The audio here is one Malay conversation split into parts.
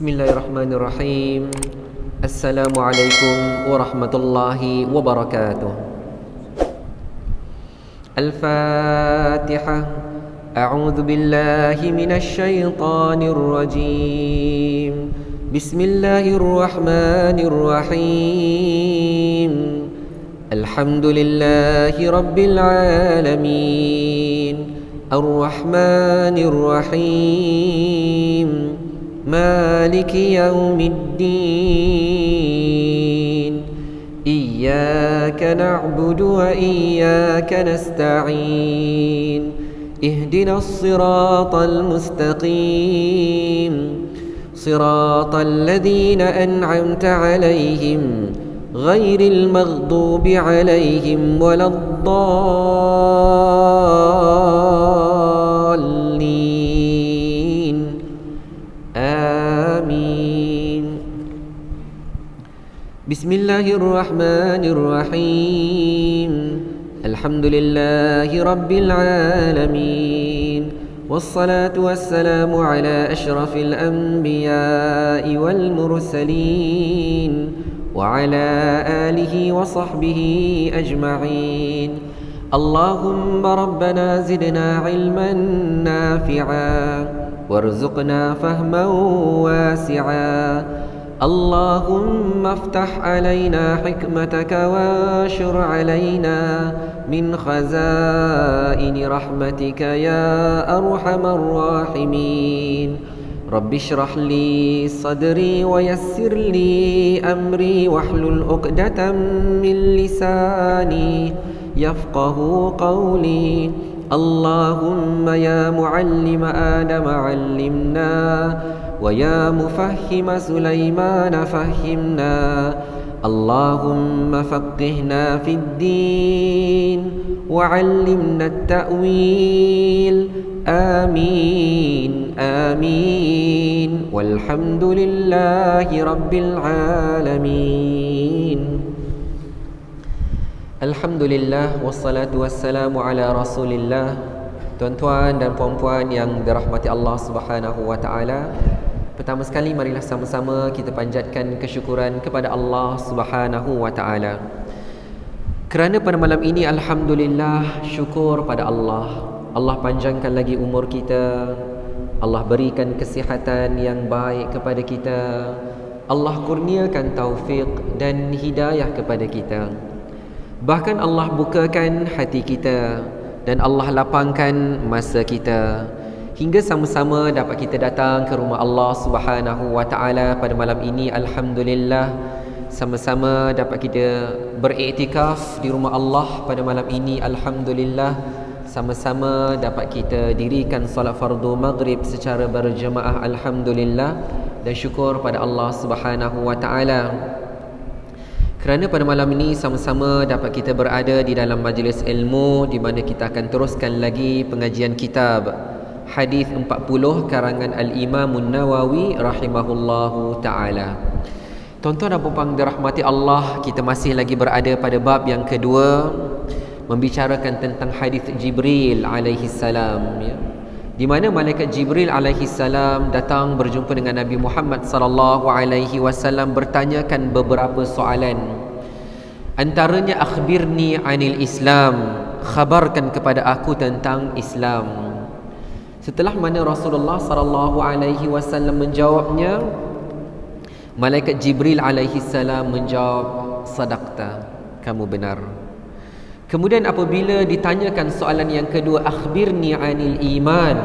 Bismillahirrahmanirrahim. Assalamualaikum warahmatullahi wabarakatuh. Al-Fatihah. A'udzu billahi minasy syaithanir rajim. Bismillahirrahmanirrahim. Alhamdulillahi rabbil alamin. Ar-Rahmanir Rahim. Maliki yaumiddin. Iyyaka na'budu wa iyyaka nasta'in. Ihdinas siratal mustaqim. Siratal ladzina an'amta 'alaihim ghairil maghdubi 'alaihim waladdallin. Amin. Bismillahirrahmanirrahim. Alhamdulillahi rabbil alamin. Wassalatu wassalamu ala ashrafil anbiya'i wal mursalin wa ala alihi wa sahbihi ajma'in. Allahumma rabbana zidna ilman nafi'a warzuqna fahman wasi'a. Allahumma aftah alayna hikmataka washur alayna min khazaini rahmatika ya arhamar rahimin. Rabbi shrah li sadri wa yassir li amri wahlul 'uqdatam min lisani yafqahu qawli. Allahumma ya muallim Adam 'allimna wa ya mufahhim Sulaiman fahhimna. Allahumma faqihna fid din wa 'allimna at-ta'wil. Amin amin. Walhamdulillahi rabbil alamin. Alhamdulillah, wassalatu wassalamu ala rasulillah. Tuan-tuan dan puan-puan yang dirahmati Allah Subhanahu wa ta'ala, pertama sekali marilah sama-sama kita panjatkan kesyukuran kepada Allah Subhanahu wa ta'ala. Kerana pada malam ini alhamdulillah, syukur pada Allah. Allah panjangkan lagi umur kita, Allah berikan kesihatan yang baik kepada kita, Allah kurniakan taufik dan hidayah kepada kita. Bahkan Allah bukakan hati kita dan Allah lapangkan masa kita hingga sama-sama dapat kita datang ke rumah Allah Subhanahu wa ta'ala pada malam ini. Alhamdulillah, sama-sama dapat kita beriktikaf di rumah Allah pada malam ini. Alhamdulillah, sama-sama dapat kita dirikan solat fardu maghrib secara berjemaah. Alhamdulillah, dan syukur pada Allah Subhanahu wa ta'ala kerana pada malam ini sama-sama dapat kita berada di dalam majlis ilmu di mana kita akan teruskan lagi pengajian kitab Hadis 40 karangan Al-Imam An-Nawawi rahimahullahu ta'ala. Tuan-tuan dan puan-puan dirahmati Allah, kita masih lagi berada pada bab yang kedua, membicarakan tentang hadis Jibril alaihi salam, ya, di mana malaikat Jibril alaihi salam datang berjumpa dengan Nabi Muhammad sallallahu alaihi wasallam, bertanyakan beberapa soalan. Antaranya, akhbirni anil Islam, khabarkan kepada aku tentang Islam. Setelah mana Rasulullah sallallahu alaihi wasallam menjawabnya, malaikat Jibril alaihi salam menjawab, sadaqta, kamu benar. Kemudian apabila ditanyakan soalan yang kedua, akhbirni anil iman,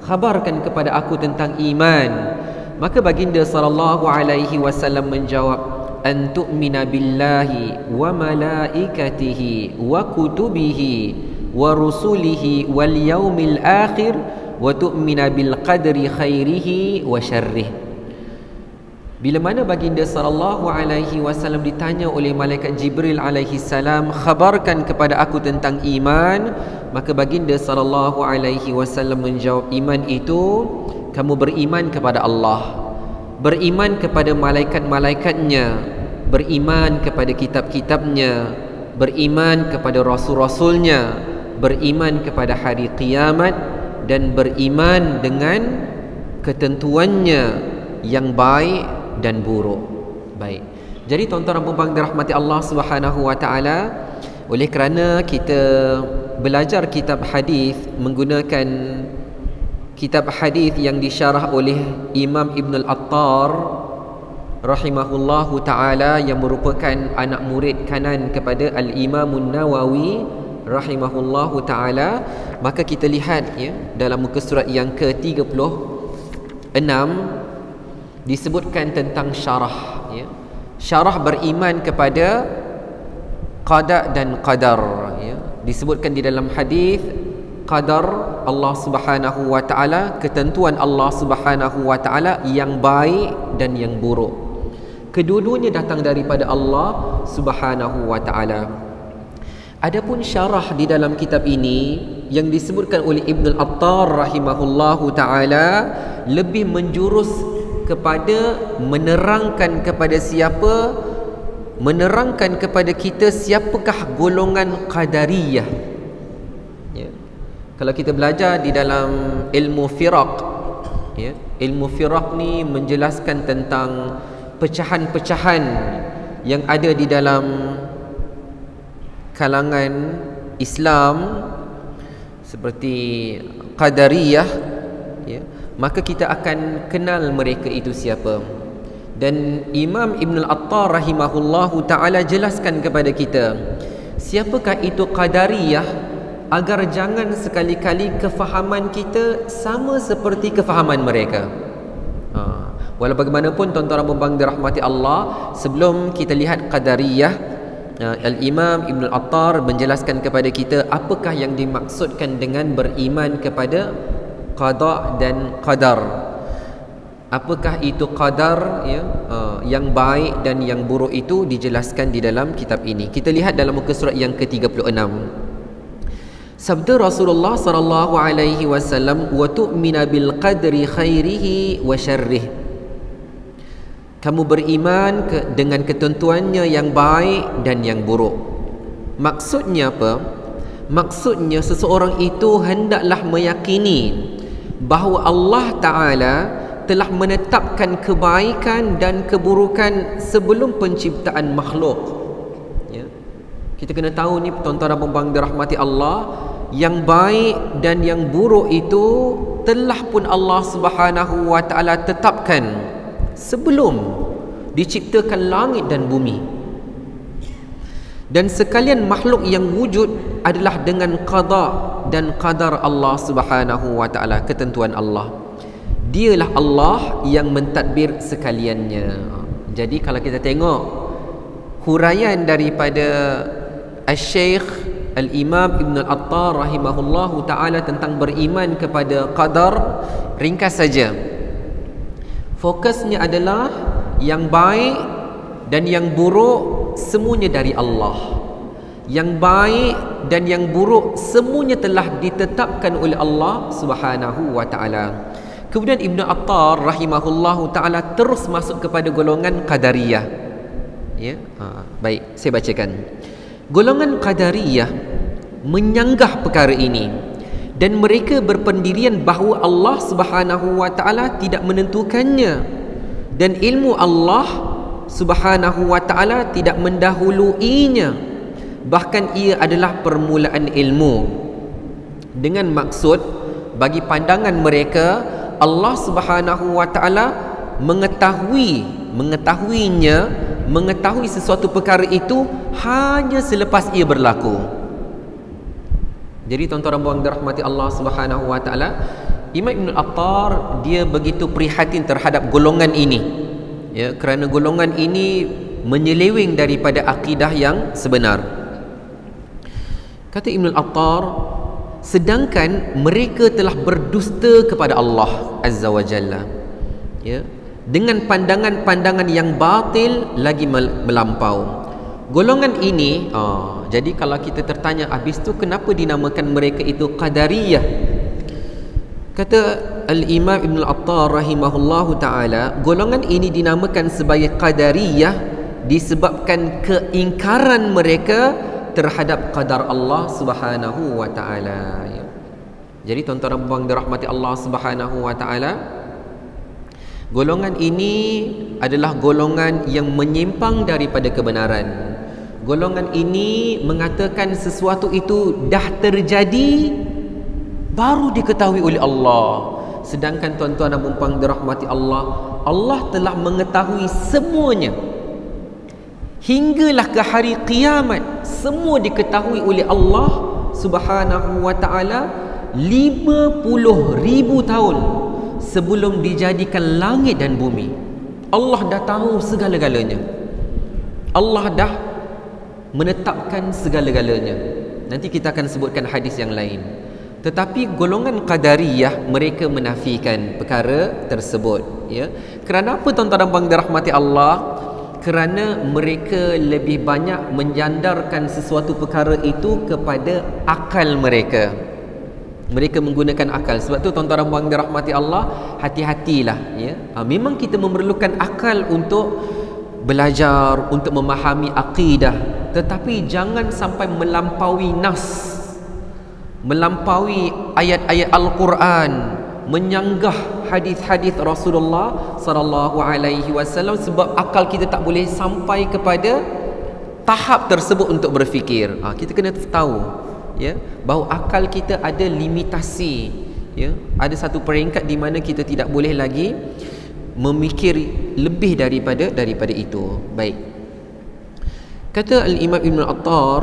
khabarkan kepada aku tentang iman, maka baginda sallallahu alaihi wasallam menjawab, an tu'mina billahi wa malaikatihi wa kutubihi wa rusulihi wal yaumil akhir wa tu'mina bil qadri khairihi wa syarrihi. Bila mana baginda sallallahu alaihi wasallam ditanya oleh malaikat Jibril alaihi salam, khabarkan kepada aku tentang iman, maka baginda sallallahu alaihi wasallam menjawab, iman itu kamu beriman kepada Allah, beriman kepada malaikat-malaikatnya, beriman kepada kitab-kitabnya, beriman kepada rasul-rasulnya, beriman kepada hari kiamat, dan beriman dengan ketentuannya yang baik dan buruk. Baik. Jadi tuan-tuan dan puan-puan dirahmati Allah Subhanahu wa taala, oleh kerana kita belajar kitab hadis menggunakan kitab hadis yang disyarah oleh Imam Ibn Al-Attar rahimahullahu taala, yang merupakan anak murid kanan kepada Al-Imam An-Nawawi rahimahullahu taala, maka kita lihat dalam muka surat yang ke-36 disebutkan tentang syarah syarah beriman kepada qada dan qadar disebutkan di dalam hadis qadar Allah Subhanahu wa taala, ketentuan Allah Subhanahu wa taala yang baik dan yang buruk. Kedua-duanya datang daripada Allah Subhanahu wa taala. Adapun syarah di dalam kitab ini yang disebutkan oleh Ibn Al-Attar rahimahullahu taala lebih menjurus kepada menerangkan kepada kita siapakah golongan qadariyah. Kalau kita belajar di dalam ilmu firaq, ilmu firaq ni menjelaskan tentang pecahan-pecahan yang ada di dalam kalangan Islam seperti qadariyah, maka kita akan kenal mereka itu siapa. Dan Imam Ibn Al-Attar rahimahullahu ta'ala jelaskan kepada kita siapakah itu qadariyah, agar jangan sekali-kali kefahaman kita sama seperti kefahaman mereka. Walau bagaimanapun tuan-tuan dan puan-puan dirahmati Allah, sebelum kita lihat qadariyah, Al-Imam Ibn Al-Attar menjelaskan kepada kita apakah yang dimaksudkan dengan beriman kepada qada dan qadar. Apakah itu qadar yang baik dan yang buruk, itu dijelaskan di dalam kitab ini. Kita lihat dalam muka surat yang ke-36. Sabda Rasulullah sallallahu alaihi wasallam, wa tu'mina bil qadri khairihi wa syarrih. Kamu beriman dengan ketentuannya yang baik dan yang buruk. Maksudnya apa? Maksudnya seseorang itu hendaklah meyakini bahawa Allah Ta'ala telah menetapkan kebaikan dan keburukan sebelum penciptaan makhluk. Kita kena tahu ni tuan-tuan dan puan-puan dirahmati Allah, yang baik dan yang buruk itu telah pun Allah Subhanahu wa taala tetapkan sebelum diciptakan langit dan bumi. Dan sekalian makhluk yang wujud adalah dengan qada dan qadar Allah Subhanahu wa taala, ketentuan Allah. Dialah Allah yang mentadbir sekaliannya. Jadi kalau kita tengok huraian daripada Al-Syeikh Al-Imam Ibn Al-Attar rahimahullahu ta'ala tentang beriman kepada qadar, ringkas saja. Fokusnya adalah yang baik dan yang buruk semuanya dari Allah. Yang baik dan yang buruk semuanya telah ditetapkan oleh Allah Subhanahu wa ta'ala. Kemudian Ibn Attar rahimahullahu ta'ala terus masuk kepada golongan qadariyah. Baik, saya bacakan. Golongan qadariyah menyanggah perkara ini, dan mereka berpendirian bahawa Allah Subhanahu wa taala tidak menentukannya, dan ilmu Allah Subhanahu wa taala tidak mendahuluinya, bahkan ia adalah permulaan ilmu. Dengan maksud, bagi pandangan mereka, Allah Subhanahu wa taala mengetahui sesuatu perkara itu hanya selepas ia berlaku. Jadi tuan-tuan dan puan dirahmati Allah Subhanahu wa taala, Imam Ibn Attar dia begitu prihatin terhadap golongan ini, kerana golongan ini menyeleweng daripada akidah yang sebenar. Kata Ibn Attar, sedangkan mereka telah berdusta kepada Allah Azza wa Jalla, dengan pandangan-pandangan yang batil lagi melampau. Golongan ini, jadi kalau kita tertanya, habis tu kenapa dinamakan mereka itu qadariyah? Kata Al-Imam Ibn Al-Attar rahimahullahu ta'ala, golongan ini dinamakan sebagai qadariyah disebabkan keingkaran mereka terhadap qadar Allah Subhanahu wa ta'ala. Jadi tuan-tuan dan puan dirahmati Allah Subhanahu wa ta'ala, Golongan ini adalah golongan yang menyimpang daripada kebenaran. Golongan ini mengatakan sesuatu itu dah terjadi baru diketahui oleh Allah. Sedangkan tuan-tuan dan puan-puan dirahmati Allah, Allah telah mengetahui semuanya. Hinggalah ke hari kiamat, semua diketahui oleh Allah Subhanahu wa ta'ala 50,000 tahun sebelum dijadikan langit dan bumi. Allah dah tahu segala-galanya. Allah dah menetapkan segala-galanya. Nanti kita akan sebutkan hadis yang lain. Tetapi golongan Qadariyah, mereka menafikan perkara tersebut, ya. Kerana apa tuan-tuan dan puan dirahmati Allah? Kerana mereka lebih banyak menjandarkan sesuatu perkara itu kepada akal mereka. Mereka menggunakan akal. Sebab tu tuan-tuan dan puan dirahmati Allah, hati-hatilah, ya. Memang kita memerlukan akal untuk belajar, untuk memahami akidah, tetapi jangan sampai melampaui nas, melampaui ayat-ayat Al-Quran, menyanggah hadis-hadis Rasulullah sallallahu alaihi wasallam, sebab akal kita tak boleh sampai kepada tahap tersebut untuk berfikir. Kita kena tahu, ya, bahawa akal kita ada limitasi, ya. Ada satu peringkat di mana kita tidak boleh lagi memikir lebih daripada itu. Baik. Kata Al-Imam Ibn Attar,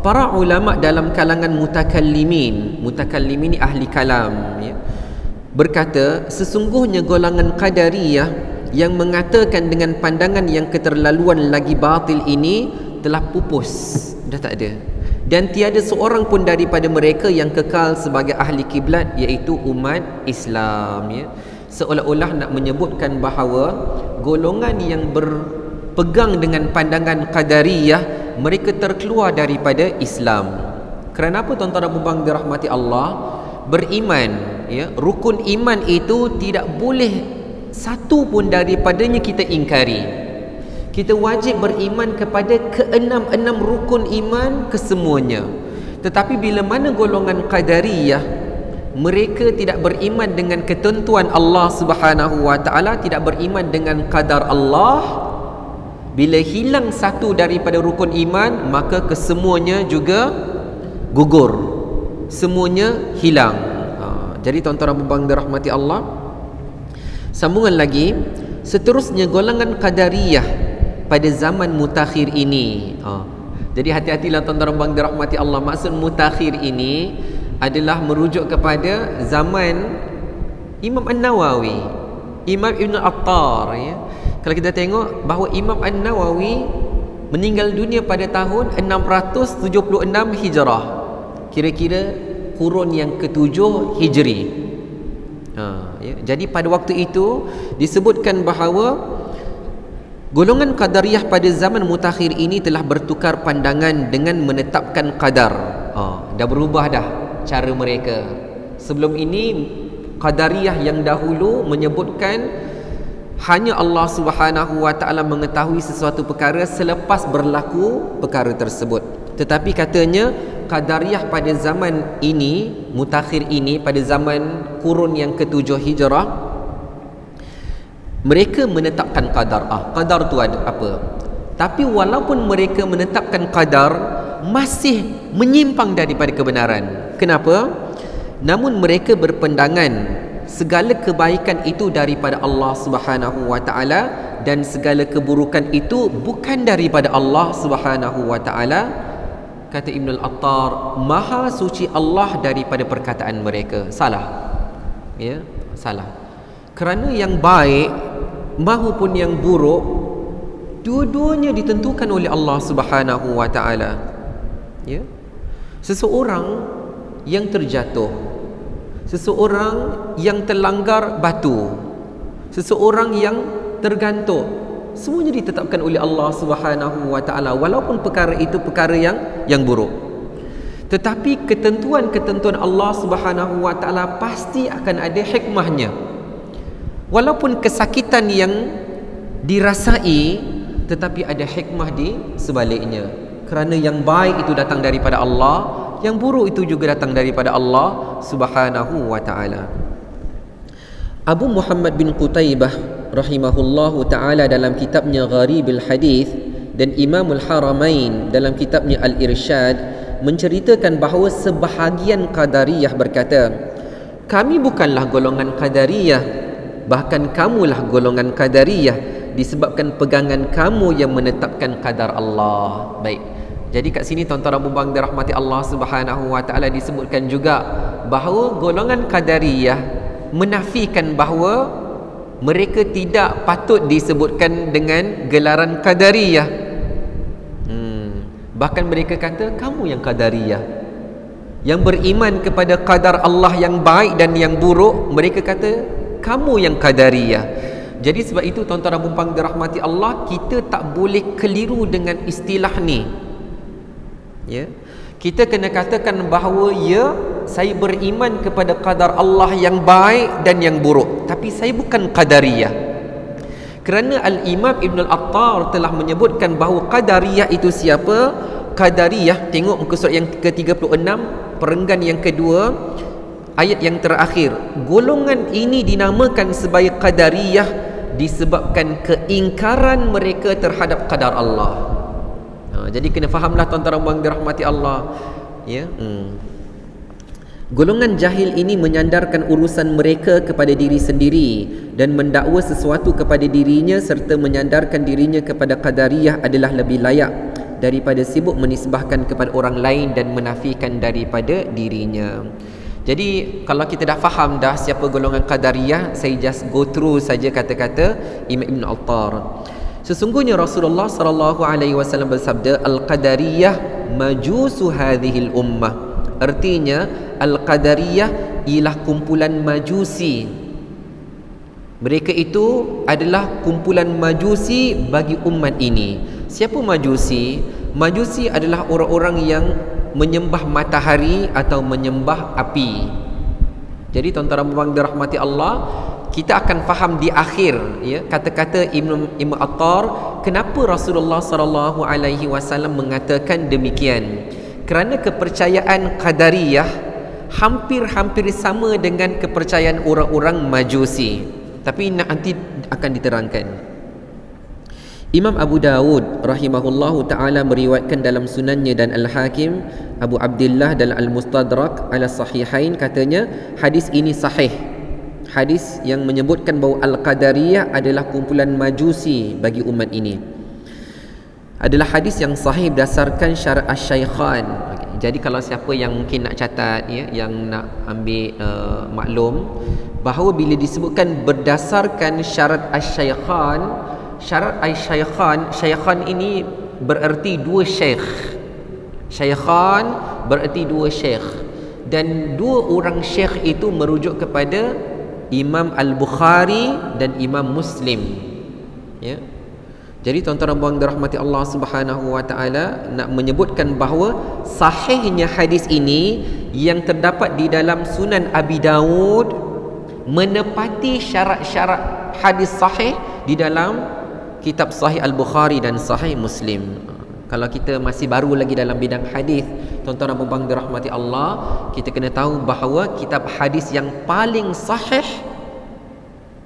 para ulama dalam kalangan mutakallimin ni ahli kalam, ya, berkata sesungguhnya golongan Qadariyah yang mengatakan dengan pandangan yang keterlaluan lagi batil ini telah pupus, dah tak ada, dan tiada seorang pun daripada mereka yang kekal sebagai ahli kiblat, iaitu umat Islam, ya. Seolah-olah nak menyebutkan bahawa golongan yang berpegang dengan pandangan Qadariyah, mereka terkeluar daripada Islam. Kerana apa tuan-tuan dan puan dirahmati Allah? Beriman, ya, rukun iman itu tidak boleh satu pun daripadanya kita ingkari. Kita wajib beriman kepada keenam-enam rukun iman kesemuanya. Tetapi bila mana golongan Qadariyah, mereka tidak beriman dengan ketentuan Allah Subhanahu wa ta'ala, tidak beriman dengan qadar Allah. Bila hilang satu daripada rukun iman, maka kesemuanya juga gugur, semuanya hilang. Jadi tuan-tuan dan puan dirahmati Allah, sambungan lagi, seterusnya golongan Qadariyah pada zaman mutakhir ini. Jadi hati-hatilah tuan-tuan dan puan dirahmati Allah. Maksud mutakhir ini adalah merujuk kepada zaman Imam An-Nawawi, Imam Ibn Attar, ya. Kalau kita tengok bahawa Imam An-Nawawi meninggal dunia pada tahun 676 Hijrah, kira-kira kurun yang ke-7 Hijri. Ya. Jadi pada waktu itu disebutkan bahawa golongan Qadariyah pada zaman mutakhir ini telah bertukar pandangan dengan menetapkan qadar. Dah berubah dah cara mereka. Sebelum ini Qadariyah yang dahulu menyebutkan hanya Allah Subhanahu wa ta'ala mengetahui sesuatu perkara selepas berlaku perkara tersebut. Tetapi katanya Qadariyah pada zaman ini, mutakhir ini, pada zaman kurun yang ke-7 Hijrah, mereka menetapkan qadar. Qadar tu ada apa? Tapi walaupun mereka menetapkan qadar, masih menyimpang daripada kebenaran. Kenapa? Namun mereka berpandangan segala kebaikan itu daripada Allah Subhanahu wa ta'ala, dan segala keburukan itu bukan daripada Allah Subhanahu wa ta'ala. Kata Ibn Al-Attar, maha suci Allah daripada perkataan mereka. Salah, ya, salah. Kerana yang baik maupun yang buruk, dua-duanya ditentukan oleh Allah Subhanahu wa ta'ala, ya. Seseorang yang terjatuh, seseorang yang terlanggar batu, seseorang yang tergantung, semuanya ditetapkan oleh Allah Subhanahu wa ta'ala, walaupun perkara itu perkara yang buruk. Tetapi ketentuan-ketentuan Allah Subhanahu wa ta'ala pasti akan ada hikmahnya. Walaupun kesakitan yang dirasai, tetapi ada hikmah di sebaliknya. Kerana yang baik itu datang daripada Allah, yang buruk itu juga datang daripada Allah Subhanahu wa ta'ala. Abu Muhammad bin Qutaibah rahimahullahu taala dalam kitabnya Gharibil Hadith dan Imamul Haramain dalam kitabnya Al-Irsyad menceritakan bahawa sebahagian Qadariyah berkata, kami bukanlah golongan Qadariyah, bahkan kamulah golongan Qadariyah disebabkan pegangan kamu yang menetapkan qadar Allah. Baik. Jadi kat sini tuan-tuan dan puan-puan dirahmati Allah Subhanahu wa taala disebutkan juga bahawa golongan Qadariyah menafikan bahawa mereka tidak patut disebutkan dengan gelaran Qadariyah. Bahkan mereka kata kamu yang Qadariyah, yang beriman kepada qadar Allah yang baik dan yang buruk, mereka kata kamu yang Qadariyah. Jadi sebab itu tuan-tuan dan puan-puan dirahmati Allah, kita tak boleh keliru dengan istilah ni. Ya. Kita kena katakan bahawa ya, saya beriman kepada qadar Allah yang baik dan yang buruk, tapi saya bukan Qadariyah. Kerana Al-Imam Ibn Al-Attar telah menyebutkan bahawa Qadariyah itu siapa? Qadariyah, tengok muka surat yang ke-36, perenggan yang kedua, ayat yang terakhir. Golongan ini dinamakan sebagai Qadariyah disebabkan keingkaran mereka terhadap qadar Allah. Jadi kena fahamlah tuan-tuan dan puan dirahmati Allah. Ya. Golongan jahil ini menyandarkan urusan mereka kepada diri sendiri dan mendakwa sesuatu kepada dirinya serta menyandarkan dirinya kepada Qadariyah adalah lebih layak daripada sibuk menisbahkan kepada orang lain dan menafikan daripada dirinya. Jadi kalau kita dah faham dah siapa golongan Qadariyah, saya just go through saja kata-kata Imam Ibn Attar. Sesungguhnya Rasulullah sallallahu alaihi wasallam bersabda, Al-Qadariyah majusu hadhil ummah. Artinya Al-Qadariyah ialah kumpulan majusi. Mereka itu adalah kumpulan majusi bagi umat ini. Siapa majusi? Majusi adalah orang-orang yang menyembah matahari atau menyembah api. Jadi tuan-tuan dan puan dirahmati Allah, kita akan faham di akhir ya kata-kata Ibn Attar kenapa Rasulullah sallallahu alaihi wasallam mengatakan demikian. Kerana kepercayaan Qadariyah hampir-hampir sama dengan kepercayaan orang-orang Majusi. Tapi nanti akan diterangkan. Imam Abu Dawud rahimahullahu ta'ala meriwayatkan dalam sunannya dan Al-Hakim Abu Abdullah dalam Al-Mustadrak ala Sahihain, katanya hadis ini sahih. Hadis yang menyebutkan bahawa Al-Qadariyah adalah kumpulan Majusi bagi umat ini adalah hadis yang sahih berdasarkan syarat Asy-Syaikhan. Jadi kalau siapa yang mungkin nak catat ya, yang nak ambil maklum bahawa bila disebutkan berdasarkan syarat Asy-Syaikhan, syarat Asy-Syaikhan, Syaikhan ini bererti dua syekh. Syaikhan bererti dua syekh, dan dua orang syekh itu merujuk kepada Imam Al-Bukhari dan Imam Muslim. Ya. Jadi tuan-tuan dan puan dirahmati Allah Subhanahu wa taala nak menyebutkan bahawa sahihnya hadis ini yang terdapat di dalam Sunan Abi Dawud menepati syarat-syarat hadis sahih di dalam kitab Sahih Al-Bukhari dan Sahih Muslim. Kalau kita masih baru lagi dalam bidang hadis, tuan-tuan dan puan dirahmati Allah, kita kena tahu bahawa kitab hadis yang paling sahih,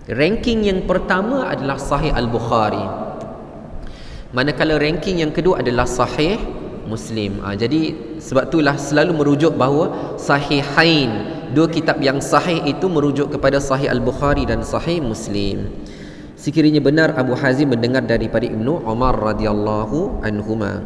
ranking yang pertama adalah Sahih Al-Bukhari. Manakala ranking yang kedua adalah Sahih Muslim. Jadi sebab itulah selalu merujuk bahawa Sahihain, dua kitab yang sahih itu merujuk kepada Sahih Al-Bukhari dan Sahih Muslim. Sekiranya benar Abu Hazim mendengar daripada Ibnu Umar radhiyallahu anhuma.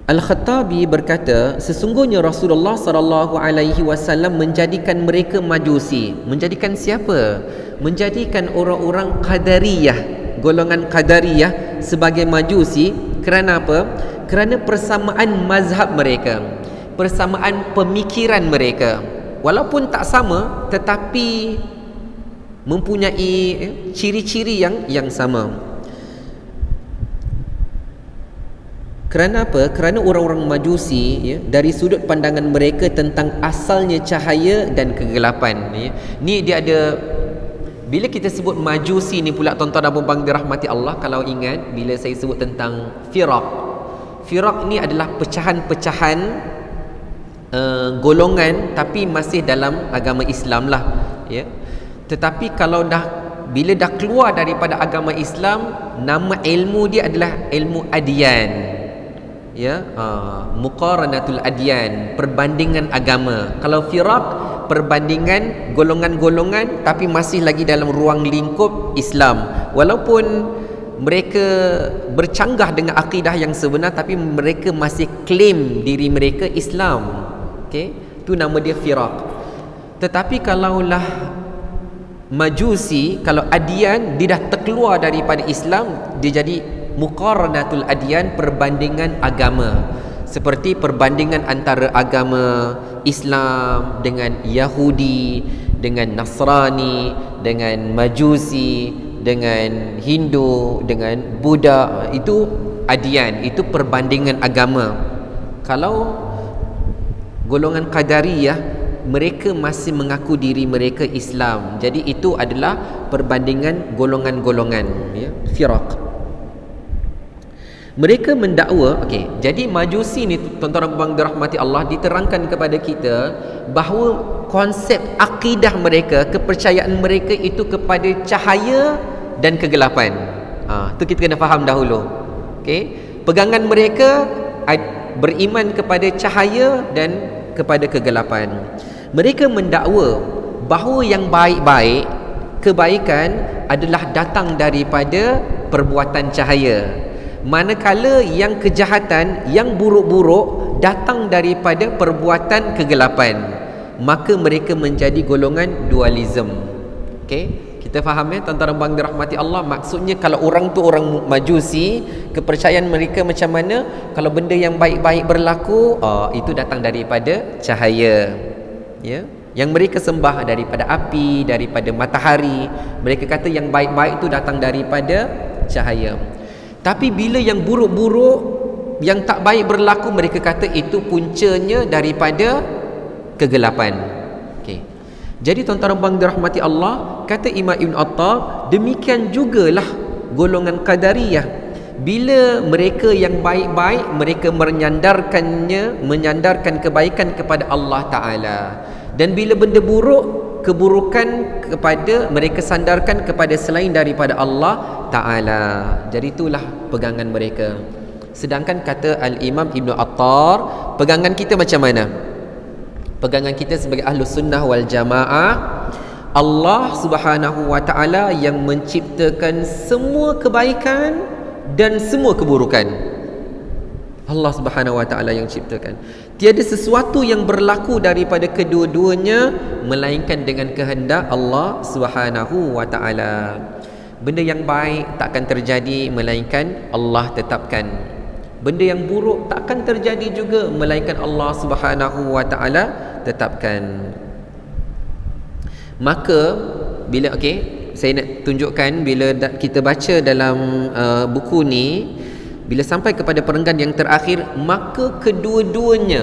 Al-Khattabi berkata, sesungguhnya Rasulullah sallallahu alaihi wasallam menjadikan mereka Majusi. Menjadikan siapa? Menjadikan orang-orang Qadariyah, golongan Qadariyah sebagai Majusi. Kerana apa? Kerana persamaan mazhab mereka, persamaan pemikiran mereka. Walaupun tak sama, tetapi mempunyai ciri-ciri yang sama. Kerana apa? Kerana orang-orang Majusi ya, dari sudut pandangan mereka tentang asalnya cahaya dan kegelapan ya. Ni dia ada. Bila kita sebut Majusi ni pula tuan-tuan dan puan dirahmati Allah, kalau ingat bila saya sebut tentang firaq, firaq ni adalah pecahan-pecahan golongan tapi masih dalam agama Islam lah ya. Tetapi kalau dah bila dah keluar daripada agama Islam, nama ilmu dia adalah ilmu adyan. Ya, muqaranatul adyan, perbandingan agama. Kalau firaq, perbandingan golongan-golongan tapi masih lagi dalam ruang lingkup Islam. Walaupun mereka bercanggah dengan akidah yang sebenar, tapi mereka masih claim diri mereka Islam. Okey, tu nama dia firaq. Tetapi kalaulah Majusi, kalau adyan dia dah terkeluar daripada Islam, dia jadi muqaranatul adyan, perbandingan agama. Seperti perbandingan antara agama Islam dengan Yahudi, dengan Nasrani, dengan Majusi, dengan Hindu, dengan Buddha. Itu adyan, itu perbandingan agama. Kalau golongan Qadariyah, mereka masih mengaku diri mereka Islam. Jadi itu adalah perbandingan golongan-golongan, ya, firaq. Mereka mendakwa, okey. Jadi Majusi ni, tuan-tuan dan puan dirahmati Allah, diterangkan kepada kita bahawa konsep akidah mereka, kepercayaan mereka itu kepada cahaya dan kegelapan. Tu kita kena faham dahulu. Okey. Pegangan mereka beriman kepada cahaya dan kepada kegelapan. Mereka mendakwa bahawa yang baik-baik, kebaikan adalah datang daripada perbuatan cahaya, manakala yang kejahatan, yang buruk-buruk datang daripada perbuatan kegelapan. Maka mereka menjadi golongan dualism. Okey, kita faham ya, tuan-tuan dan puan dirahmati Allah. Maksudnya kalau orang tu orang Majusi, kepercayaan mereka macam mana? Kalau benda yang baik-baik berlaku, itu datang daripada cahaya, ya. Yang mereka sembah daripada api, daripada matahari. Mereka kata yang baik-baik itu datang daripada cahaya. Tapi bila yang buruk-buruk, yang tak baik berlaku, mereka kata itu puncanya daripada kegelapan. Okey. Jadi tuan-tuan dan puan dirahmati Allah, kata Imam Ibn Attar, demikian jugalah golongan Qadariyah. Bila mereka yang baik-baik, mereka menyandarkan kebaikan kepada Allah Ta'ala. Dan bila benda buruk, keburukan kepada mereka sandarkan kepada selain daripada Allah Ta'ala. Jadi itulah pegangan mereka. Sedangkan kata Al-Imam Ibn Attar, pegangan kita macam mana? Pegangan kita sebagai Ahlus Sunnah wal Jamaah, Allah Subhanahu wa Ta'ala yang menciptakan semua kebaikan dan semua keburukan. Allah Subhanahu wa Ta'ala yang ciptakan. Tiada sesuatu yang berlaku daripada kedua-duanya melainkan dengan kehendak Allah Subhanahu wa Ta'ala. Benda yang baik takkan terjadi melainkan Allah tetapkan. Benda yang buruk takkan terjadi juga melainkan Allah Subhanahu wa Ta'ala tetapkan. Maka bila saya nak tunjukkan, bila kita baca dalam buku ni, bila sampai kepada perenggan yang terakhir, maka kedua-duanya,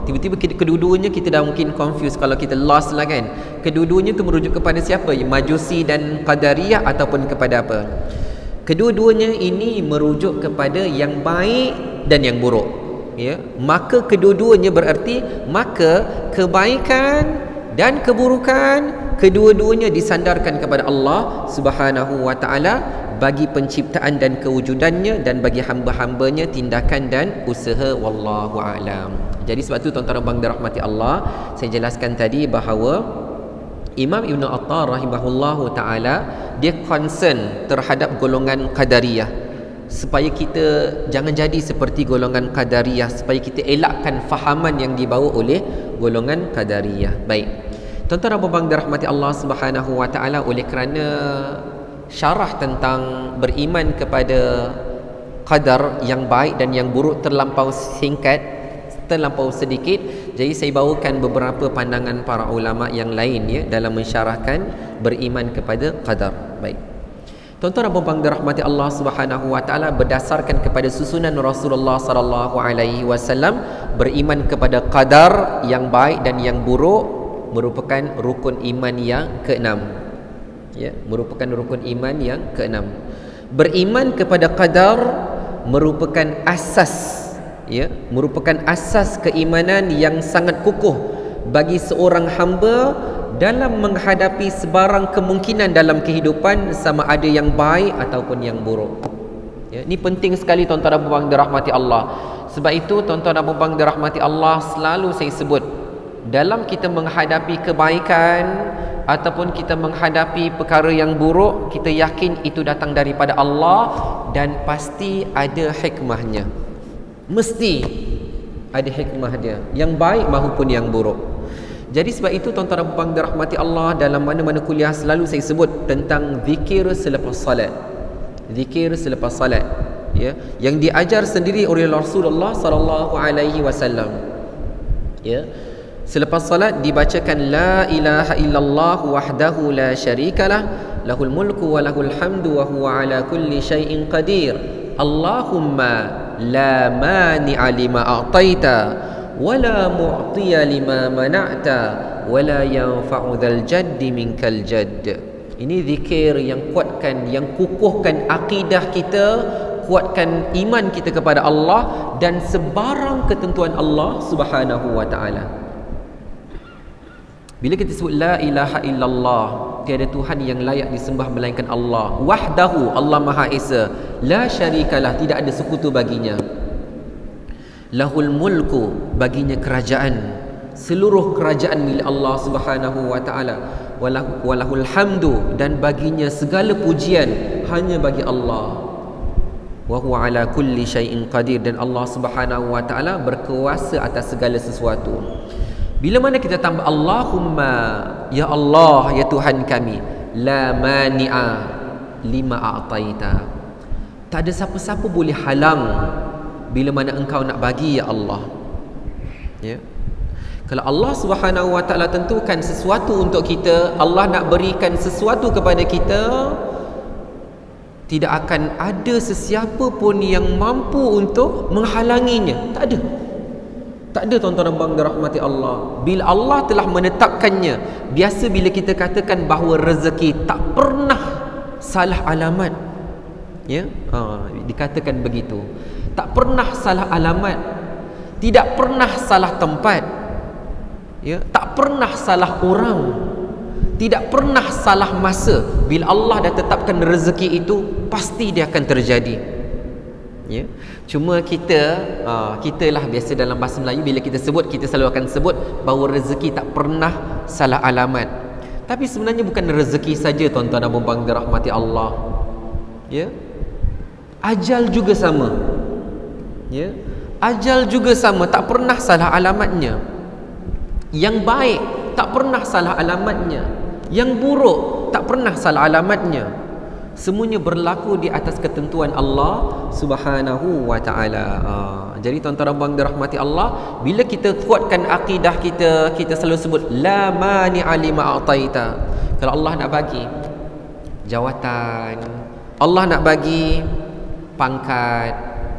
tiba-tiba kedua-duanya kita dah mungkin confused kalau kita lost lah kan. Kedua-duanya tu merujuk kepada siapa? Majusi dan Qadariyah ataupun kepada apa? Kedua-duanya ini merujuk kepada yang baik dan yang buruk, ya. Maka kedua-duanya berarti maka kebaikan dan keburukan kedua-duanya disandarkan kepada Allah Subhanahu wa Ta'ala bagi penciptaan dan kewujudannya, dan bagi hamba-hambanya tindakan dan usaha. Wallahu a'lam. Jadi sebab tu tuan-tuan dan puan dirahmati Allah, saya jelaskan tadi bahawa Imam Ibn Attar rahimahullahu ta'ala, dia concern terhadap golongan Qadariyah, supaya kita jangan jadi seperti golongan Qadariyah, supaya kita elakkan fahaman yang dibawa oleh golongan Qadariyah. Baik, tuan-tuan dan puan dirahmati Allah Subhanahu wa ta'ala, oleh kerana syarah tentang beriman kepada qadar yang baik dan yang buruk terlampau singkat, terlampau sedikit, jadi saya bawakan beberapa pandangan para ulama yang lain, ya, dalam mensyarahkan beriman kepada qadar. Baik, tuan-tuan dan puan dirahmati Allah Subhanahu wa ta'ala, berdasarkan kepada susunan Rasulullah sallallahu alaihi wasallam, beriman kepada qadar yang baik dan yang buruk merupakan rukun iman yang keenam. Ya, merupakan rukun iman yang keenam. Beriman kepada qadar merupakan asas, ya, merupakan asas keimanan yang sangat kukuh bagi seorang hamba dalam menghadapi sebarang kemungkinan dalam kehidupan, sama ada yang baik ataupun yang buruk. Ya, ini penting sekali tuan-tuan dan puan dirahmati Allah. Sebab itu tuan-tuan dan puan dirahmati Allah, selalu saya sebut, dalam kita menghadapi kebaikan ataupun kita menghadapi perkara yang buruk, kita yakin itu datang daripada Allah dan pasti ada hikmahnya. Mesti ada hikmah dia, yang baik maupun yang buruk. Jadi sebab itu tuan-tuan dan puan dirahmati Allah, dalam mana-mana kuliah selalu saya sebut tentang zikir selepas salat. Zikir selepas salat, ya, yang diajar sendiri oleh Rasulullah sallallahu alaihi wasallam. Ya. Selepas salat dibacakan la ilaha illallah wahdahu la syarikalah, lahul mulku wa lahul hamdu wa huwa ala kulli syai'in qadir. Allahumma la mani'a lima a'taita wa la mu'tiya lima mana'ta wa la yanfa'u dzal jaddi minkal jadd. Ini zikir yang kuatkan, yang kukuhkan akidah kita, kuatkan iman kita kepada Allah dan sebarang ketentuan Allah Subhanahu wa taala. Bila kita sebut la ilaha illallah, tiada Tuhan yang layak disembah melainkan Allah. Wahdahu, Allah Maha Esa. La syarikalah, tidak ada sekutu baginya. Lahul mulku, baginya kerajaan. Seluruh kerajaan milik Allah Subhanahu wa taala. Walahul hamdu, dan baginya segala pujian hanya bagi Allah. Wa huwa ala kulli syai'in qadir, dan Allah Subhanahu wa taala berkuasa atas segala sesuatu. Bila mana kita tambah Allahumma, ya Allah, ya Tuhan kami, la mani'a lima a'taita, tak ada siapa-siapa boleh halang bila mana engkau nak bagi, ya Allah. Ya. Kalau Allah Subhanahu wa taala tentukan sesuatu untuk kita, Allah nak berikan sesuatu kepada kita, tidak akan ada sesiapa pun yang mampu untuk menghalanginya. Tak ada. Tak ada tuan-tuan dan puan dirahmati Allah. Bila Allah telah menetapkannya, biasa bila kita katakan bahawa rezeki tak pernah salah alamat. Ya, dikatakan begitu. Tak pernah salah alamat. Tidak pernah salah tempat. Ya, tak pernah salah orang, tidak pernah salah masa. Bila Allah dah tetapkan rezeki itu, pasti dia akan terjadi. Ya. Cuma kita lah biasa dalam bahasa Melayu, bila kita sebut, kita selalu akan sebut bahawa rezeki tak pernah salah alamat. Tapi sebenarnya bukan rezeki saja tuan-tuan dan puan dirahmati Allah. Ya. Ajal juga sama. Ya. Ajal juga sama, tak pernah salah alamatnya. Yang baik tak pernah salah alamatnya, yang buruk tak pernah salah alamatnya. Semuanya berlaku di atas ketentuan Allah Subhanahu wa taala. Jadi tuan-tuan dan puan dirahmati Allah, bila kita kuatkan akidah kita, kita selalu sebut la mani'a lima a'taita. Kalau Allah nak bagi jawatan, Allah nak bagi pangkat,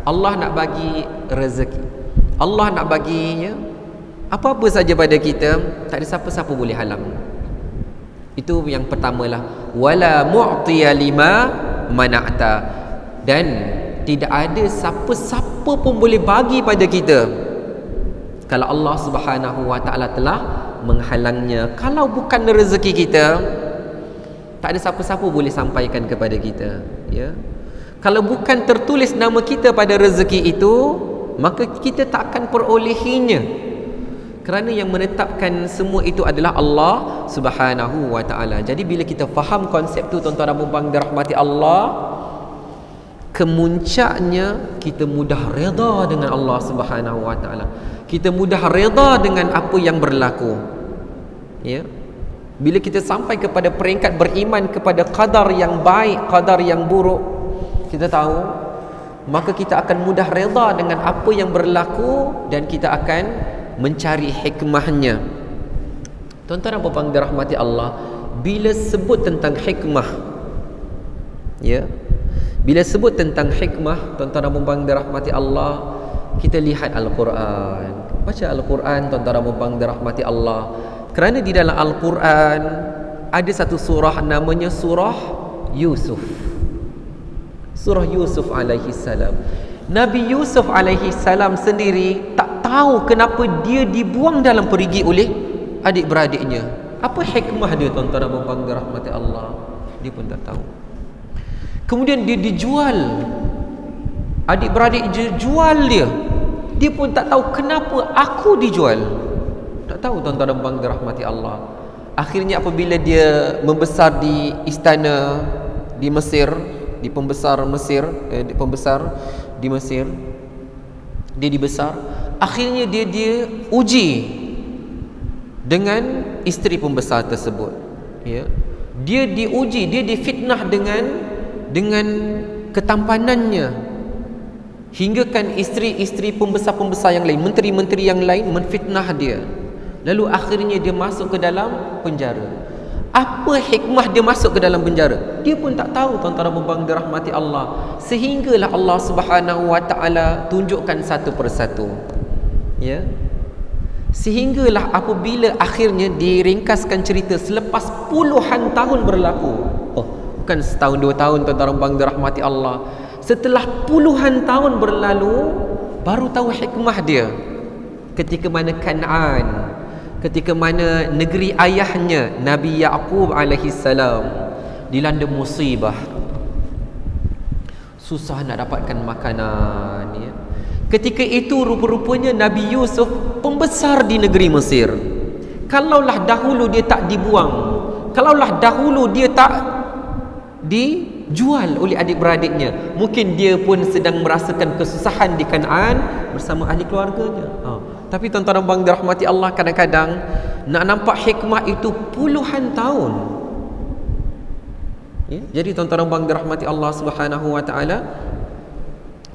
Allah nak bagi rezeki, Allah nak bagi, ya, apa-apa saja pada kita, tak ada siapa-siapa boleh halang. Itu yang pertamalah. Wala mu'tiya lima mana'ta, dan tidak ada siapa-siapa pun boleh bagi pada kita kalau Allah Subhanahu wa taala telah menghalangnya. Kalau bukan rezeki kita, tak ada siapa-siapa boleh sampaikan kepada kita. Ya. Kalau bukan tertulis nama kita pada rezeki itu, maka kita tak akan perolehinya. Kerana yang menetapkan semua itu adalah Allah Subhanahu wa taala. Jadi bila kita faham konsep tu tuan-tuan dan puan dirahmati Allah, kemuncaknya kita mudah redha dengan Allah Subhanahu wa taala. Kita mudah redha dengan apa yang berlaku. Ya. Bila kita sampai kepada peringkat beriman kepada qadar yang baik, qadar yang buruk, kita tahu, maka kita akan mudah redha dengan apa yang berlaku dan kita akan mencari hikmahnya. Tuan-tuan dan puan dirahmati Allah, bila sebut tentang hikmah, ya, bila sebut tentang hikmah, tuan-tuan dan puan dirahmati Allah, kita lihat Al-Quran. Baca Al-Quran tuan-tuan dan puan dirahmati Allah. Kerana di dalam Al-Quran ada satu surah namanya surah Yusuf. Surah Yusuf alaihi salam. Nabi Yusuf alaihi salam sendiri tak tahu kenapa dia dibuang dalam perigi oleh adik-beradiknya. Apa hikmah dia, tuan-tuan dan puan-puan dirahmati Allah? Dia pun tak tahu. Kemudian dia dijual, adik-beradik jual dia. Dia pun tak tahu kenapa aku dijual. Tak tahu, tuan-tuan dan puan dirahmati Allah. Akhirnya apabila dia membesar di istana di Mesir, di pembesar Mesir, di Mesir, dia dibesar. Akhirnya dia uji dengan isteri pembesar tersebut, ya. Dia diuji, dia difitnah dengan ketampanannya, hinggakan isteri-isteri pembesar-pembesar yang lain, menteri-menteri yang lain menfitnah dia. Lalu akhirnya dia masuk ke dalam penjara. Apa hikmah dia masuk ke dalam penjara? Dia pun tak tahu, tuan-tuan dan puan-puan dirahmati Allah. Sehinggalah Allah Subhanahu wa taala tunjukkan satu persatu, ya. Sehinggalah apabila akhirnya diringkaskan cerita selepas puluhan tahun berlaku. Oh, bukan setahun dua tahun, tuan-tuan dan puan dirahmati Allah. Setelah puluhan tahun berlalu, baru tahu hikmah dia. Ketika mana Kan'an, ketika mana negeri ayahnya Nabi Yaqub alaihi salam dilanda musibah, susah nak dapatkan makanan, ya. Ketika itu rupa-rupanya Nabi Yusuf pembesar di negeri Mesir. Kalaulah dahulu dia tak dibuang, kalaulah dahulu dia tak dijual oleh adik-beradiknya, mungkin dia pun sedang merasakan kesusahan di Kan'an bersama ahli keluarganya. Tapi tuan-tuan dan puan dirahmati Allah, kadang-kadang nak nampak hikmah itu puluhan tahun, ya? Jadi tuan-tuan dan puan dirahmati Allah Subhanahu wa taala,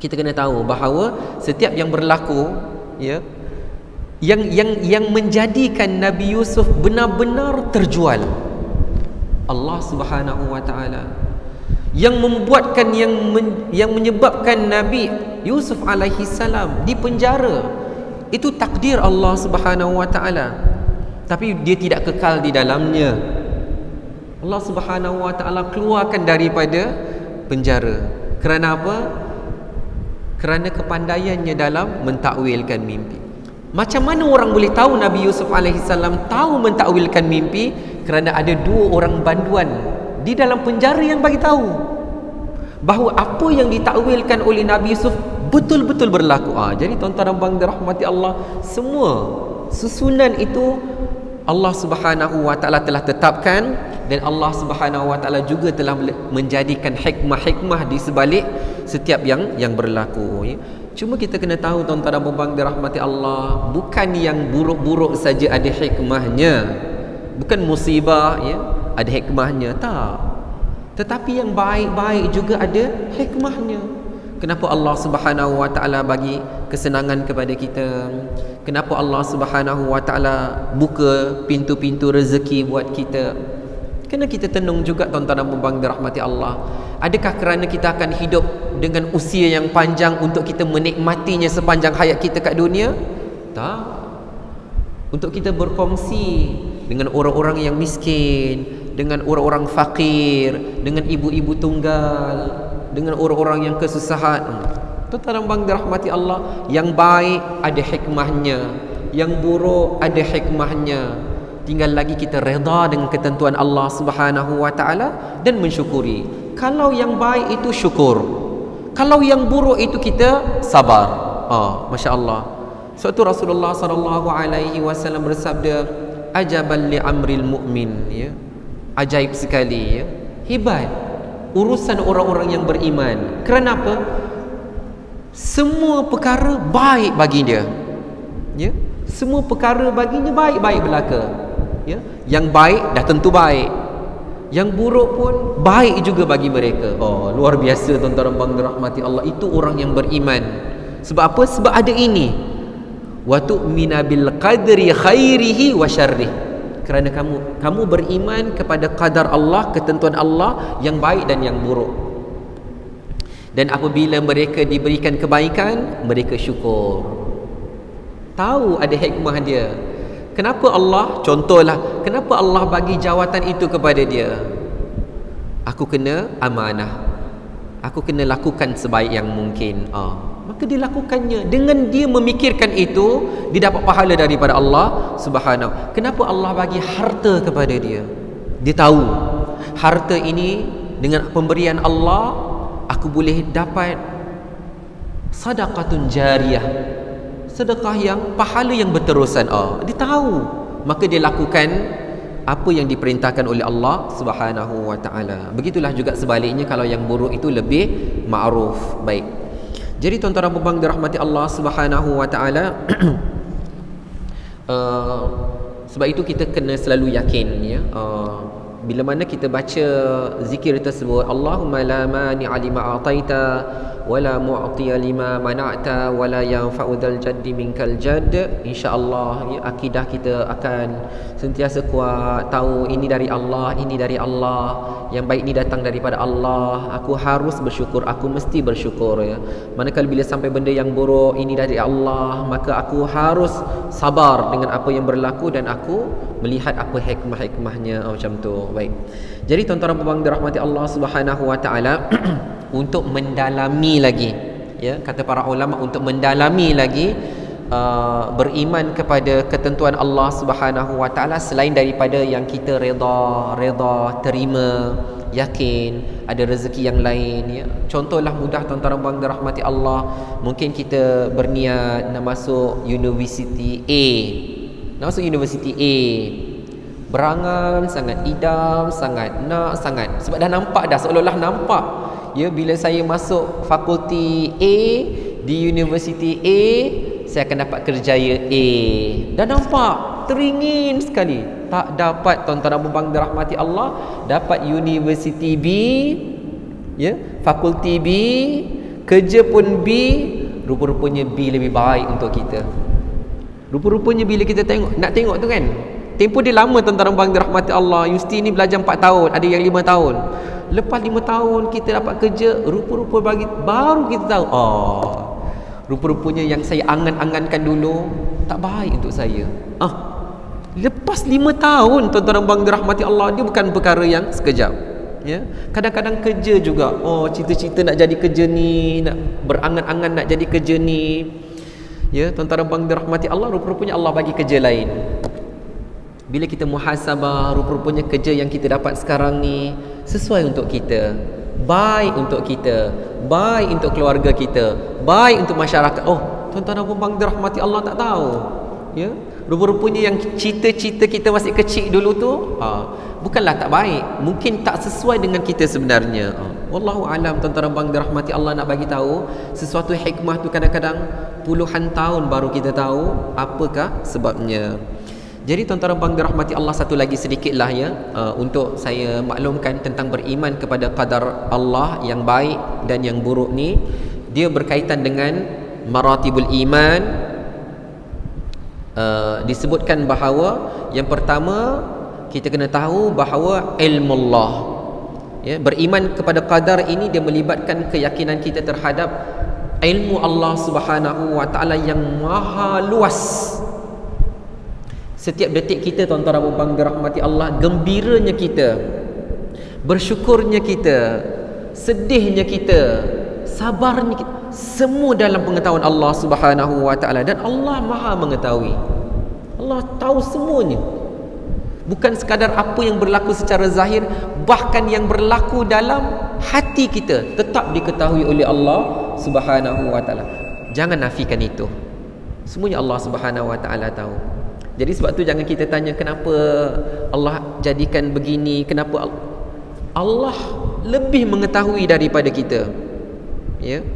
kita kena tahu bahawa setiap yang berlaku, ya, yang menjadikan Nabi Yusuf benar-benar terjual, Allah Subhanahu wa taala. Yang membuatkan yang menyebabkan Nabi Yusuf alaihi salam di penjara, itu takdir Allah Subhanahu wa taala. Tapi dia tidak kekal di dalamnya. Allah Subhanahu wa taala keluarkan daripada penjara. Kerana apa? Kerana kepandaiannya dalam mentakwilkan mimpi. Macam mana orang boleh tahu Nabi Yusuf alaihi salam tahu mentakwilkan mimpi? Kerana ada dua orang banduan di dalam penjara yang bagi tahu bahawa apa yang ditakwilkan oleh Nabi Yusuf betul-betul berlaku. Jadi tuan-tuan dan puan dirahmati Allah, semua susunan itu Allah Subhanahu wa taala telah tetapkan, dan Allah Subhanahu wa taala juga telah menjadikan hikmah-hikmah di sebalik setiap yang berlaku, ya. Cuma kita kena tahu, tuan-tuan dan puan dirahmati Allah, bukan yang buruk-buruk saja ada hikmahnya, bukan musibah, ya, ada hikmahnya, tak. Tetapi yang baik-baik juga ada hikmahnya. Kenapa Allah Subhanahu wa taala bagi kesenangan kepada kita? Kenapa Allah Subhanahu wa taala buka pintu-pintu rezeki buat kita? Kena kita tenung juga, tuan-tuan dan puan dirahmati Allah. Adakah kerana kita akan hidup dengan usia yang panjang untuk kita menikmatinya sepanjang hayat kita kat dunia? Tak. Untuk kita berkongsi dengan orang-orang yang miskin, dengan orang-orang fakir, dengan ibu-ibu tunggal, dengan orang-orang yang kesusahan. Tuan-tuan dan puan dirahmati Allah, yang baik ada hikmahnya, yang buruk ada hikmahnya. Tinggal lagi kita redha dengan ketentuan Allah Subhanahu wa taala dan mensyukuri. Kalau yang baik itu syukur, kalau yang buruk itu kita sabar. Masya-Allah. Suatu Rasulullah sallallahu alaihi wasallam bersabda, ajaban li amril mu'min, ya. Ajaib sekali, ya. Hebat urusan orang-orang yang beriman. Kerana apa? Semua perkara baik bagi dia, ya. Semua perkara baginya baik-baik belaka, ya. Yang baik dah tentu baik, yang buruk pun baik juga bagi mereka. Luar biasa, tuan-tuan dan puan dirahmati Allah. Itu orang yang beriman. Sebab apa? Sebab ada ini, wa tu'mina bil qadri khairihi wa syarrih. Kerana kamu beriman kepada qadar Allah, ketentuan Allah yang baik dan yang buruk. Dan apabila mereka diberikan kebaikan, mereka syukur. Tahu ada hikmah dia. Kenapa Allah, contohlah, kenapa Allah bagi jawatan itu kepada dia? Aku kena amanah, aku kena lakukan sebaik yang mungkin. maka dia lakukannya. Dengan dia memikirkan itu, dia dapat pahala daripada Allah Subhanahu. Kenapa Allah bagi harta kepada dia? Dia tahu harta ini dengan pemberian Allah, aku boleh dapat sadaqatun jariyah, sedekah yang pahala yang berterusan. Dia tahu, maka dia lakukan apa yang diperintahkan oleh Allah Subhanahu wa taala. Begitulah juga sebaliknya, kalau yang buruk itu lebih ma'ruf, baik. Jadi tuan-tuan dan puan-puan dirahmati Allah Subhanahu wa taala, sebab itu kita kena selalu yakin, ya, bila mana kita baca zikir tersebut, Allahumma la mani'a lima ataita wala mu'tiya lima mana'ta wala yanfa'u dzal jaddi minkal jadd, insya-Allah, ya, akidah kita akan sentiasa kuat, tahu ini dari Allah, ini dari Allah, yang baik ini datang daripada Allah, aku harus bersyukur, aku mesti bersyukur, ya. Manakala bila sampai benda yang buruk ini dari Allah, maka aku harus sabar dengan apa yang berlaku dan aku melihat apa hikmah-hikmahnya, macam tu. Baik. Jadi tuan-tuan dan puan-puan dirahmati Allah Subhanahu wa taala, untuk mendalami lagi, ya, kata para ulama, untuk mendalami lagi beriman kepada ketentuan Allah Subhanahu wa taala, selain daripada yang kita reda terima, yakin ada rezeki yang lain, ya. Contohlah mudah tuan-tuan dan puan dirahmati Allah, mungkin kita berniat nak masuk universiti A, nak masuk universiti A, berangan sangat, idam sangat, nak sangat, sebab dah nampak dah, seolah-olah nampak, ya, bila saya masuk fakulti A di universiti A, saya akan dapat kerjaya A. Dah nampak, teringin sekali. Tak dapat, tuan-tuan dan puan-puan dirahmati Allah, dapat universiti B, ya, fakulti B, kerja pun B, rupa-rupanya B lebih baik untuk kita. Rupa-rupanya bila kita tengok, nak tengok tu kan, tempoh dia lama tuan-tuan dan puan dirahmati Allah. Universiti ni belajar 4 tahun, ada yang 5 tahun. Lepas 5 tahun kita dapat kerja, rupa-rupa baru kita tahu, rupa-rupanya yang saya angan-angankan dulu tak baik untuk saya. Lepas 5 tahun tuan-tuan dan puan dirahmati Allah, dia bukan perkara yang sekejap, ya. Kadang-kadang kerja juga, cita-cita nak jadi kerja ni, nak berangan-angan nak jadi kerja ni, ya, tuan-tuan dan puan dirahmati Allah, rupa-rupanya Allah bagi kerja lain. Bila kita muhasabah, rupa-rupanya kerja yang kita dapat sekarang ni sesuai untuk kita, baik untuk kita, baik untuk keluarga kita, baik untuk masyarakat. Tuan-tuan dan puan-puan dirahmati Allah, tak tahu, ya, rupa-rupanya yang cita-cita kita masih kecil dulu tu, bukanlah tak baik, mungkin tak sesuai dengan kita sebenarnya. Wallahu alam. Tuan-tuan dan puan dirahmati Allah, nak bagi tahu sesuatu hikmah tu kadang-kadang puluhan tahun baru kita tahu apakah sebabnya. Jadi tuan-tuan dan puan dirahmati Allah, satu lagi sedikitlah, ya, untuk saya maklumkan tentang beriman kepada qadar Allah yang baik dan yang buruk ni, dia berkaitan dengan maratibul iman. Disebutkan bahawa yang pertama kita kena tahu bahawa ilmu Allah, ya, beriman kepada qadar ini dia melibatkan keyakinan kita terhadap ilmu Allah Subhanahu wa taala yang maha luas. Setiap detik kita tuan-tuan dan puan dirahmati Allah, gembiranya kita, bersyukurnya kita, sedihnya kita, sabarnya kita, semua dalam pengetahuan Allah Subhanahu wa taala, dan Allah Maha mengetahui. Allah tahu semuanya. Bukan sekadar apa yang berlaku secara zahir, bahkan yang berlaku dalam hati kita tetap diketahui oleh Allah Subhanahu wa taala. Jangan nafikan itu. Semuanya Allah Subhanahu wa taala tahu. Jadi sebab tu jangan kita tanya kenapa Allah jadikan begini, kenapa Allah lebih mengetahui daripada kita. Ya,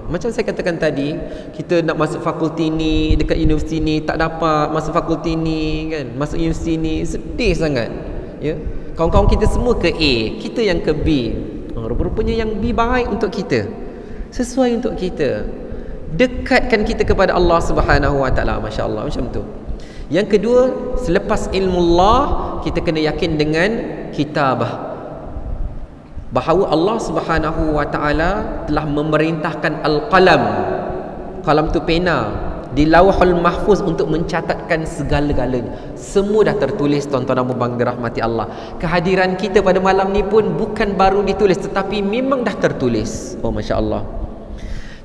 macam saya katakan tadi, kita nak masuk fakulti ni, dekat universiti ni tak dapat masuk fakulti ni kan, masuk universiti ni sedih sangat. Ya, kawan-kawan kita semua ke A, kita yang ke B. Rupa-rupanya yang B baik untuk kita, sesuai untuk kita, dekatkan kita kepada Allah Subhanahu wa taala. Masya-Allah, macam tu. Yang kedua, selepas ilmu Allah, kita kena yakin dengan kitabah, bahawa Allah Subhanahu wa taala telah memerintahkan al-qalam, qalam tu pena, di Lauhul Mahfuz untuk mencatatkan segala-galanya. Semua dah tertulis tuan-tuan dan puan-puan dirahmati Allah. Kehadiran kita pada malam ni pun bukan baru ditulis, tetapi memang dah tertulis. Masya-Allah.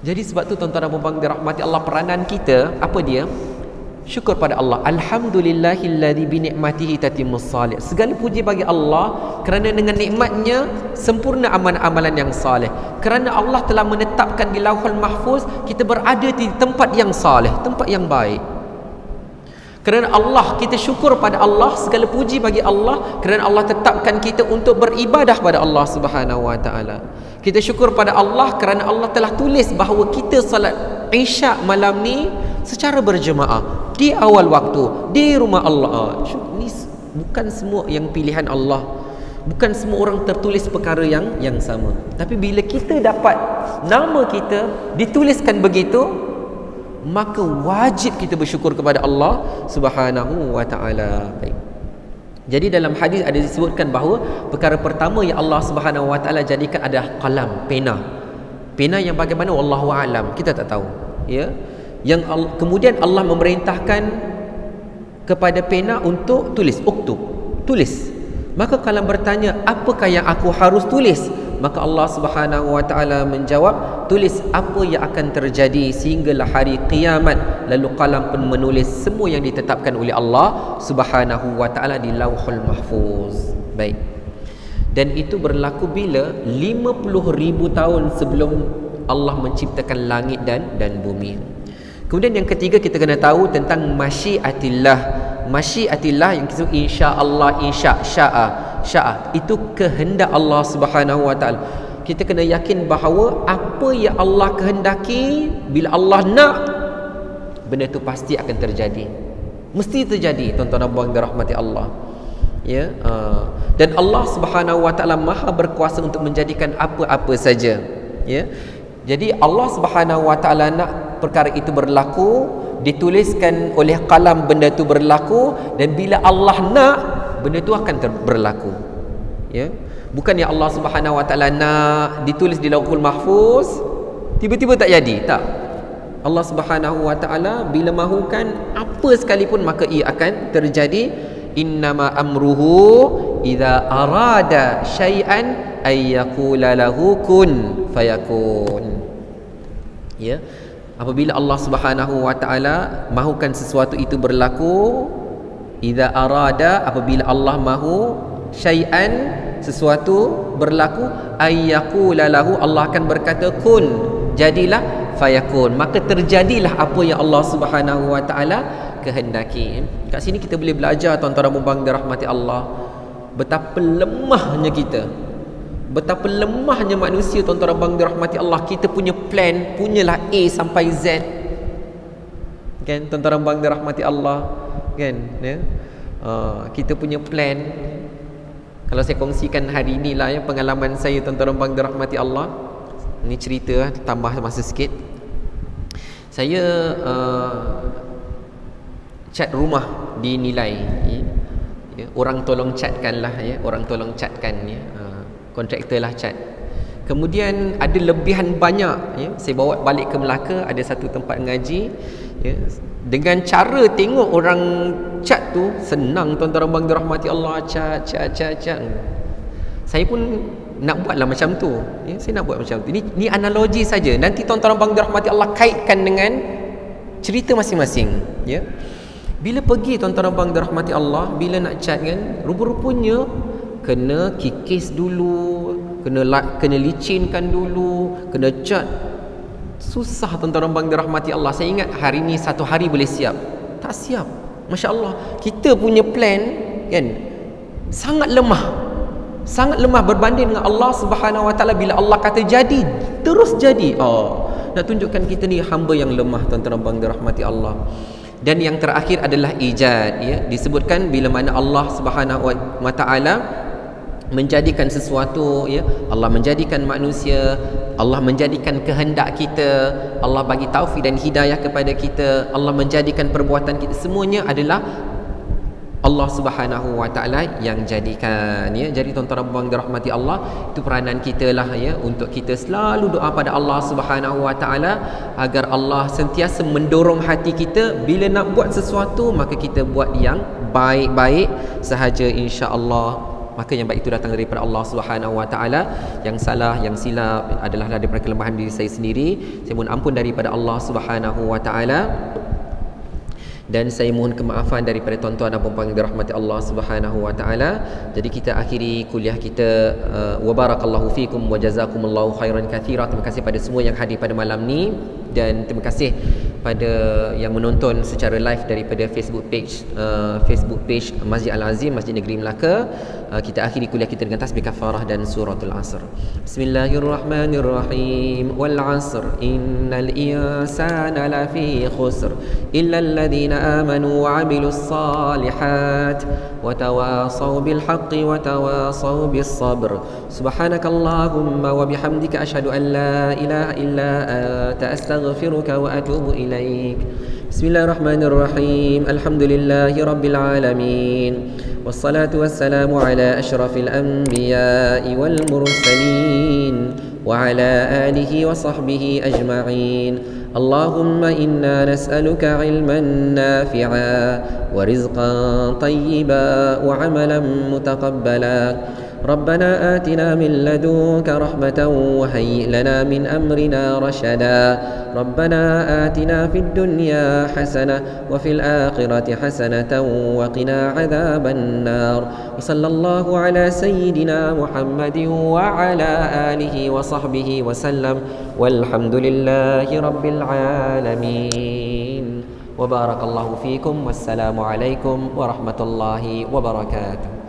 Jadi sebab tu tuan-tuan dan puan-puan dirahmati Allah, peranan kita apa dia? Syukur pada Allah. Alhamdulillahilladzi bi ni'matihi tatimmus salih. Segala puji bagi Allah kerana dengan nikmatnya sempurna amalan-amalan yang saleh. Kerana Allah telah menetapkan di Lauhul Mahfuz kita berada di tempat yang saleh, tempat yang baik. Kerana Allah, kita syukur pada Allah, segala puji bagi Allah kerana Allah tetapkan kita untuk beribadah pada Allah Subhanahu wa taala. Kita syukur pada Allah kerana Allah telah tulis bahawa kita salat Isyak malam ni secara berjemaah di awal waktu di rumah Allah. Ini bukan semua yang pilihan Allah, bukan semua orang tertulis perkara yang sama. Tapi bila kita dapat nama kita dituliskan begitu, maka wajib kita bersyukur kepada Allah Subhanahu wa taala. Baik. Jadi dalam hadis ada disebutkan bahawa perkara pertama yang Allah Subhanahu wa taala jadikan adalah qalam, pena. Pena yang bagaimana wallahu alam, kita tak tahu, ya. Yang kemudian Allah memerintahkan kepada pena untuk tulis, uktub, tulis. Maka kalam bertanya, apakah yang aku harus tulis? Maka Allah Subhanahu wa taala menjawab, tulis apa yang akan terjadi sehinggalah hari kiamat. Lalu kalam pun menulis semua yang ditetapkan oleh Allah Subhanahu wa taala di Lauhul Mahfuz. Baik. Dan itu berlaku bila 50,000 tahun sebelum Allah menciptakan langit dan bumi. Kemudian yang ketiga, kita kena tahu tentang masyiatillah. Masyiatillah yang disebut insya-Allah, sya'a itu kehendak Allah Subhanahu wa taala. Kita kena yakin bahawa apa yang Allah kehendaki, bila Allah nak, benda itu pasti akan terjadi. Mesti terjadi, tuan-tuan dan puan dirahmati Allah. Ya, dan Allah Subhanahu wa taala Maha berkuasa untuk menjadikan apa-apa saja. Ya. Jadi Allah Subhanahu wa taala nak perkara itu berlaku, dituliskan oleh kalam benda itu berlaku, dan bila Allah nak, benda itu akan berlaku. Ya. Bukan yang Allah Subhanahu wa taala nak ditulis di Lauhul Mahfuz, tiba-tiba tak jadi, tak. Allah Subhanahu wa taala bila mahukan apa sekalipun maka ia akan terjadi. Innama amruhu idza arada syai'an ay yaqula lahu kun fayakun. Ya. Apabila Allah Subhanahu wa taala mahukan sesuatu itu berlaku, idza arada, apabila Allah mahu syai'an, sesuatu berlaku, ay yaqula lahu, Allah akan berkata kun, jadilah, fayakun, maka terjadilah apa yang Allah Subhanahu wa taala kehendaki. Kat sini kita boleh belajar, tuan-tuan dan puan dirahmati Allah, betapa lemahnya kita, betapa lemahnya manusia, tuan-tuan dan puan dirahmati Allah. Kita punya plan, punyalah A sampai Z, kan, tuan-tuan dan puan dirahmati Allah, kan, ya. Kita punya plan. Kalau saya kongsikan hari inilah ya, pengalaman saya, tuan-tuan dan puan dirahmati Allah. Ini cerita, tambah masa sikit. Saya cat rumah dinilai, ya. Orang tolong catkanlah, ya. Orang tolong catkan, ya. Kontraktor lah cat. Kemudian ada lebihan banyak, ya. Saya bawa balik ke Melaka, ada satu tempat ngaji, ya. Dengan cara tengok orang cat tu senang, tuan-tuan dan puan dirahmati Allah, cat. Saya pun nak buatlah macam tu, ya. Saya nak buat macam tu. Ini analogi saja. Nanti tuan-tuan dan puan dirahmati Allah kaitkan dengan cerita masing-masing, ya. Bila pergi, tuan-tuan dan puan dirahmati Allah, bila nak cat kan, rupa-rupanya kena kikis dulu, kena licinkan dulu, kena cat. Susah, tuan-tuan dan puan dirahmati Allah. Saya ingat hari ni satu hari boleh siap, tak siap. Masya Allah, kita punya plan kan sangat lemah, sangat lemah berbanding dengan Allah Subhanahu wa taala. Bila Allah kata jadi, terus jadi. Nak tunjukkan kita ni hamba yang lemah, tuan-tuan dan puan dirahmati Allah. Dan yang terakhir adalah ijad, ya. Disebutkan bila mana Allah Subhanahu wa taala menjadikan sesuatu, ya, Allah menjadikan manusia, Allah menjadikan kehendak kita, Allah bagi taufik dan hidayah kepada kita, Allah menjadikan perbuatan kita, semuanya adalah Allah Subhanahu wa taala yang jadikan, ya. Jadi tuan-tuan dan puan dirahmati Allah, itu peranan kita lah, ya, untuk kita selalu doa pada Allah Subhanahu wa taala agar Allah sentiasa mendorong hati kita bila nak buat sesuatu, maka kita buat yang baik-baik sahaja, insya-Allah. maka yang baik itu datang daripada Allah Subhanahu Wa Taala. Yang salah, yang silap adalah daripada kelemahan diri saya sendiri. Saya mohon ampun daripada Allah Subhanahu Wa Taala. Dan saya mohon kemaafan daripada tuan-tuan dan puan-puan yang dirahmati Allah Subhanahu Wa Taala. Jadi kita akhiri kuliah kita. Wa barakallahu fikum wa jazakumullahu khairan katsira. Terima kasih pada semua yang hadir pada malam ni, dan terima kasih pada yang menonton secara live daripada Facebook page Masjid Al-Azim, Masjid Negeri Melaka. Kita akhiri kuliah kita dengan tasbih kafarah dan suratul Asr. Bismillahirrahmanirrahim. Wal 'asr innal insana lafi khusr illa alladhina amanu wa 'amilus salihat wa tawasaw bil haqqi wa tawasaw bis sabr. Subhanakallahumma wa bihamdika asyhadu an la ilaha illa anta astaghfiruka wa atubu ilaik. Bismillahirrahmanirrahim. Alhamdulillahi rabbil alamin. Wassalatu wassalamu ala asyrafil anbiya'i wal mursalin wa ala alihi wa sahbihi ajma'in. Allahumma inna nas'aluka ilman nafi'a wa rizqan tayyiba wa amalan mutaqabbala. ربنا آتنا من لدنك رحمة وهيئ لنا من أمرنا رشدا. ربنا آتنا في الدنيا حسنة وفي الآخرة حسنة وقنا عذاب النار. وصلى الله على سيدنا محمد وعلى آله وصحبه وسلم والحمد لله رب العالمين. وبارك الله فيكم والسلام عليكم ورحمة الله وبركاته.